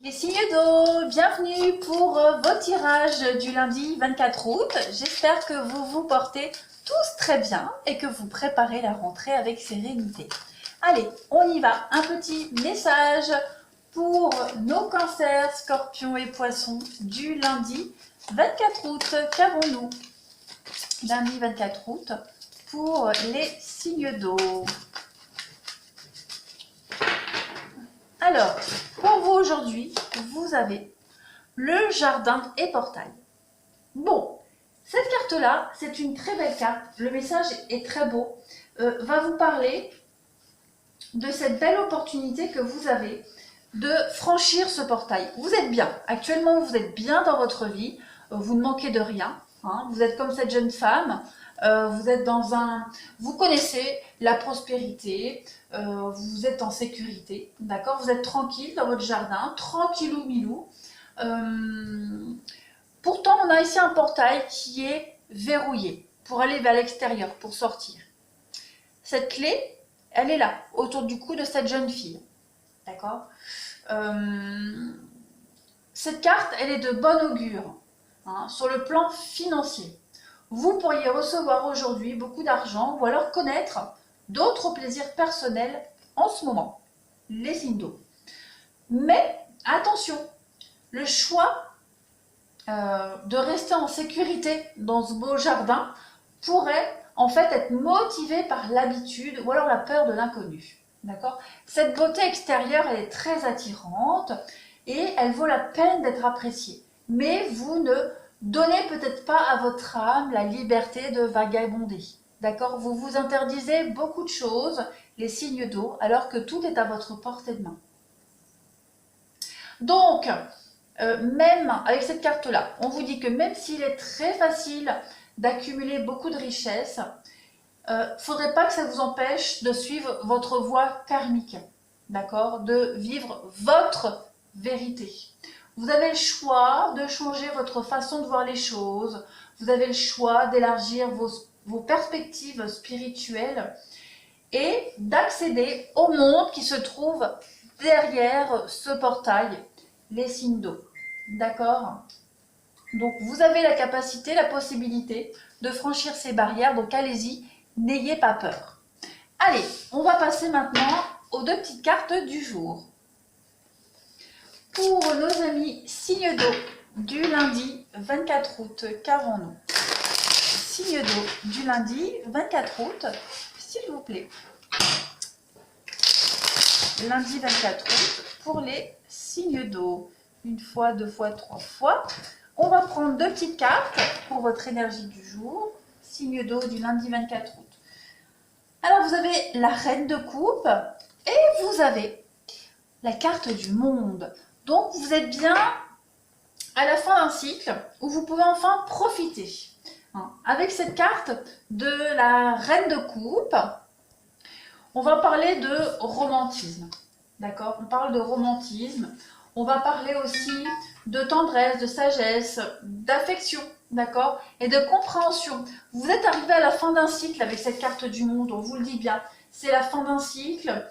Les signes d'eau, bienvenue pour vos tirages du lundi 24 août. J'espère que vous vous portez tous très bien et que vous préparez la rentrée avec sérénité. Allez, on y va. Un petit message pour nos cancers, scorpions et poissons du lundi 24 août. Qu'avons-nous lundi 24 août pour les signes d'eau? Alors, pour vous aujourd'hui, vous avez le jardin et portail. Bon, cette carte-là, c'est une très belle carte. Le message est très beau. Va vous parler de cette belle opportunité que vous avez de franchir ce portail. Vous êtes bien. Actuellement, vous êtes bien dans votre vie. Vous ne manquez de rien. Hein. Vous êtes comme cette jeune femme. Vous êtes dans un... Vous connaissez la prospérité. Vous êtes en sécurité. D'accord? Vous êtes tranquille dans votre jardin. Tranquillou milou. Pourtant, on a ici un portail qui est verrouillé pour aller vers l'extérieur, pour sortir. Cette clé, elle est là, autour du cou de cette jeune fille. D'accord? Cette carte, elle est de bon augure hein, sur le plan financier. Vous pourriez recevoir aujourd'hui beaucoup d'argent ou alors connaître d'autres plaisirs personnels en ce moment, les signes d'eau. Mais attention, le choix de rester en sécurité dans ce beau jardin pourrait en fait être motivé par l'habitude ou alors la peur de l'inconnu. D'accord? Cette beauté extérieure, elle est très attirante et elle vaut la peine d'être appréciée. Mais vous ne donnez peut-être pas à votre âme la liberté de vagabonder. D'accord? Vous vous interdisez beaucoup de choses, les signes d'eau, alors que tout est à votre portée de main. Donc, même avec cette carte-là, on vous dit que même s'il est très facile d'accumuler beaucoup de richesses, il ne faudrait pas que ça vous empêche de suivre votre voie karmique, d'accord? De vivre votre vérité. Vous avez le choix de changer votre façon de voir les choses, vous avez le choix d'élargir vos perspectives spirituelles et d'accéder au monde qui se trouve derrière ce portail, les signes d'eau. D'accord? Donc vous avez la capacité, la possibilité de franchir ces barrières, donc allez-y, n'ayez pas peur. Allez, on va passer maintenant aux deux petites cartes du jour. Pour nos amis signes d'eau du lundi 24 août, qu'avons-nous? Signe d'eau du lundi 24 août, s'il vous plaît. Lundi 24 août pour les signes d'eau. Une fois, deux fois, trois fois. On va prendre deux petites cartes pour votre énergie du jour. Signe d'eau du lundi 24 août. Alors, vous avez la reine de coupe et vous avez la carte du monde. Donc, vous êtes bien à la fin d'un cycle où vous pouvez enfin profiter. Avec cette carte de la reine de coupe, on va parler de romantisme. D'accord? On parle de romantisme. On va parler aussi de tendresse, de sagesse, d'affection, d'accord? Et de compréhension. Vous êtes arrivé à la fin d'un cycle avec cette carte du monde, on vous le dit bien. C'est la fin d'un cycle,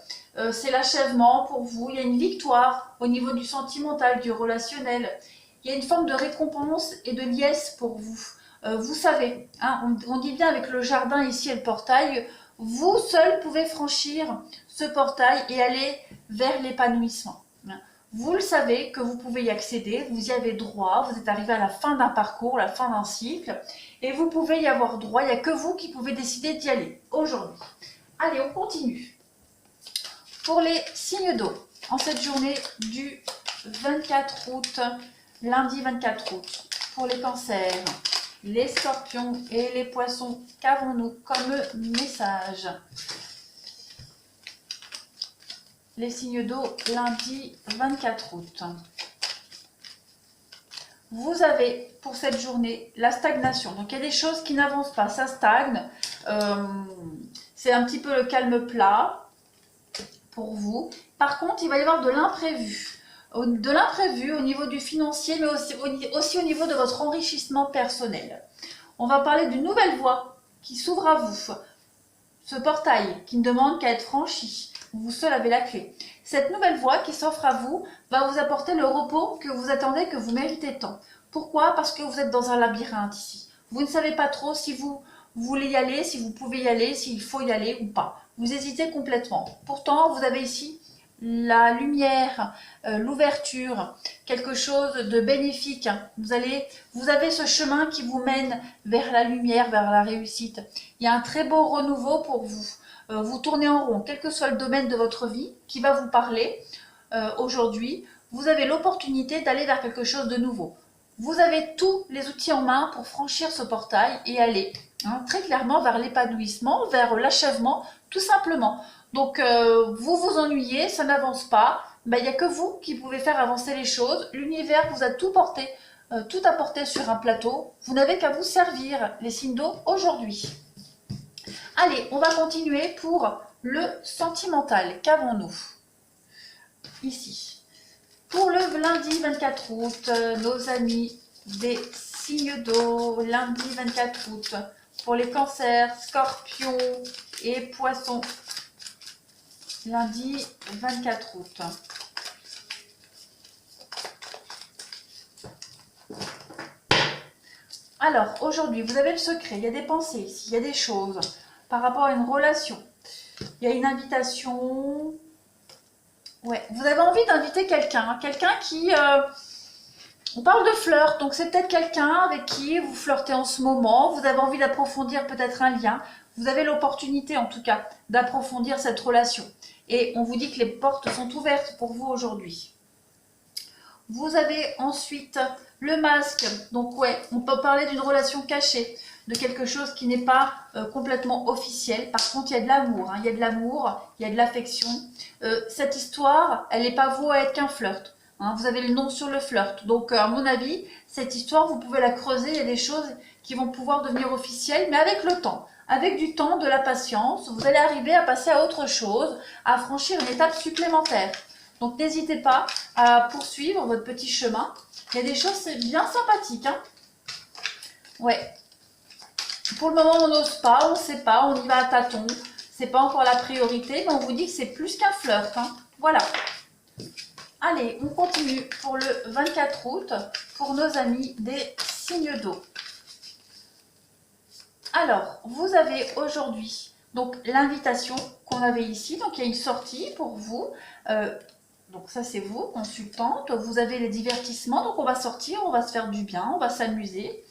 c'est l'achèvement pour vous. Il y a une victoire au niveau du sentimental, du relationnel. Il y a une forme de récompense et de liesse pour vous. Vous savez, hein, on dit bien avec le jardin ici et le portail, vous seul pouvez franchir ce portail et aller vers l'épanouissement. Vous le savez que vous pouvez y accéder, vous y avez droit, vous êtes arrivé à la fin d'un parcours, la fin d'un cycle, et vous pouvez y avoir droit, il n'y a que vous qui pouvez décider d'y aller aujourd'hui. Allez, on continue. Pour les signes d'eau, en cette journée du 24 août, lundi 24 août, pour les cancers, les scorpions et les poissons, qu'avons-nous comme message? Les signes d'eau lundi 24 août. Vous avez pour cette journée la stagnation. Donc il y a des choses qui n'avancent pas, ça stagne. C'est un petit peu le calme plat pour vous. Par contre, il va y avoir de l'imprévu. De l'imprévu au niveau du financier, mais aussi au niveau de votre enrichissement personnel. On va parler d'une nouvelle voie qui s'ouvre à vous. Ce portail qui ne demande qu'à être franchi. Vous seul avez la clé. Cette nouvelle voie qui s'offre à vous va vous apporter le repos que vous attendez, que vous méritez tant. Pourquoi? Parce que vous êtes dans un labyrinthe ici. Vous ne savez pas trop si vous voulez y aller, si vous pouvez y aller, s'il faut y aller ou pas. Vous hésitez complètement. Pourtant, vous avez ici la lumière, l'ouverture, quelque chose de bénéfique. Vous avez ce chemin qui vous mène vers la lumière, vers la réussite. Il y a un très beau renouveau pour vous. Vous tournez en rond, quel que soit le domaine de votre vie qui va vous parler aujourd'hui. Vous avez l'opportunité d'aller vers quelque chose de nouveau. Vous avez tous les outils en main pour franchir ce portail et aller très clairement vers l'épanouissement, vers l'achèvement, tout simplement. Donc, vous vous ennuyez, ça n'avance pas, il n'y a que vous qui pouvez faire avancer les choses. L'univers vous a tout apporté sur un plateau. Vous n'avez qu'à vous servir, les signes d'eau, aujourd'hui. Allez, on va continuer pour le sentimental. Qu'avons-nous ici? Pour le lundi 24 août, nos amis des signes d'eau, lundi 24 août, pour les cancers, scorpions et poissons, lundi 24 août. Alors, aujourd'hui, vous avez le secret, il y a des pensées ici, il y a des choses par rapport à une relation. Il y a une invitation. Ouais, vous avez envie d'inviter quelqu'un, quelqu'un qui... on parle de flirt, donc c'est peut-être quelqu'un avec qui vous flirtez en ce moment. Vous avez envie d'approfondir peut-être un lien. Vous avez l'opportunité, en tout cas, d'approfondir cette relation. Et on vous dit que les portes sont ouvertes pour vous aujourd'hui. Vous avez ensuite le masque. Donc ouais, on peut parler d'une relation cachée, de quelque chose qui n'est pas complètement officiel. Par contre, il y a de l'amour, il y a de l'amour, il y a de l'affection. Cette histoire, elle n'est pas vouée à être qu'un flirt. Vous avez le nom sur le flirt. Donc, à mon avis, cette histoire, vous pouvez la creuser. Il y a des choses qui vont pouvoir devenir officielles, mais avec le temps. Avec du temps, de la patience, vous allez arriver à passer à autre chose, à franchir une étape supplémentaire. Donc, n'hésitez pas à poursuivre votre petit chemin. Il y a des choses, c'est bien sympathique. Ouais. Pour le moment, on n'ose pas, on ne sait pas, on y va à tâtons. C'est pas encore la priorité, mais on vous dit que c'est plus qu'un flirt. Voilà. Allez, on continue pour le 24 août pour nos amis des signes d'eau. Alors, vous avez aujourd'hui donc l'invitation qu'on avait ici. Donc, il y a une sortie pour vous. Donc, ça, c'est vous, consultante. Vous avez les divertissements. Donc, on va sortir, on va se faire du bien, on va s'amuser.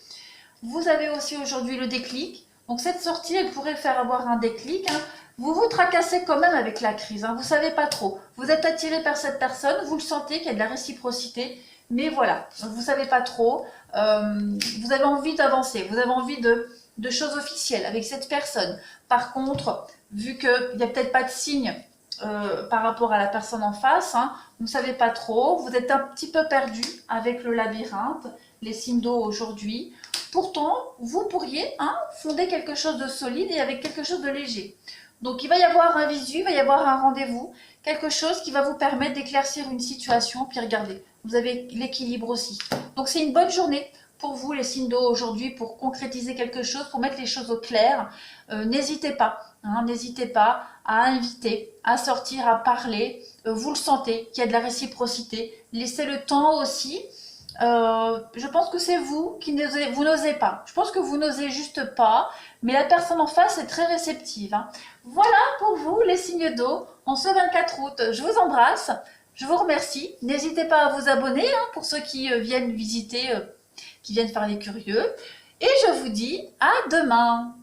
Vous avez aussi aujourd'hui le déclic. Donc, cette sortie, elle pourrait faire avoir un déclic. Vous vous tracassez quand même avec la crise, vous ne savez pas trop. Vous êtes attiré par cette personne, vous le sentez qu'il y a de la réciprocité, mais voilà, vous ne savez pas trop. Vous avez envie d'avancer, vous avez envie de choses officielles avec cette personne. Par contre, vu qu'il n'y a peut-être pas de signe par rapport à la personne en face, vous ne savez pas trop, vous êtes un petit peu perdu avec le labyrinthe, les signes d'eau aujourd'hui. Pourtant, vous pourriez fonder quelque chose de solide et avec quelque chose de léger. Donc, il va y avoir un visu, il va y avoir un rendez-vous, quelque chose qui va vous permettre d'éclaircir une situation. Puis regardez, vous avez l'équilibre aussi. Donc, c'est une bonne journée pour vous, les signes d'eau, aujourd'hui, pour concrétiser quelque chose, pour mettre les choses au clair. N'hésitez pas, n'hésitez pas à inviter, à sortir, à parler. Vous le sentez, qu'il y a de la réciprocité. Laissez le temps aussi. Je pense que c'est vous qui n'osez pas. Je pense que vous n'osez juste pas, mais la personne en face est très réceptive. Voilà pour vous les signes d'eau en ce 24 août. Je vous embrasse, je vous remercie. N'hésitez pas à vous abonner pour ceux qui viennent visiter, qui viennent faire les curieux. Et je vous dis à demain.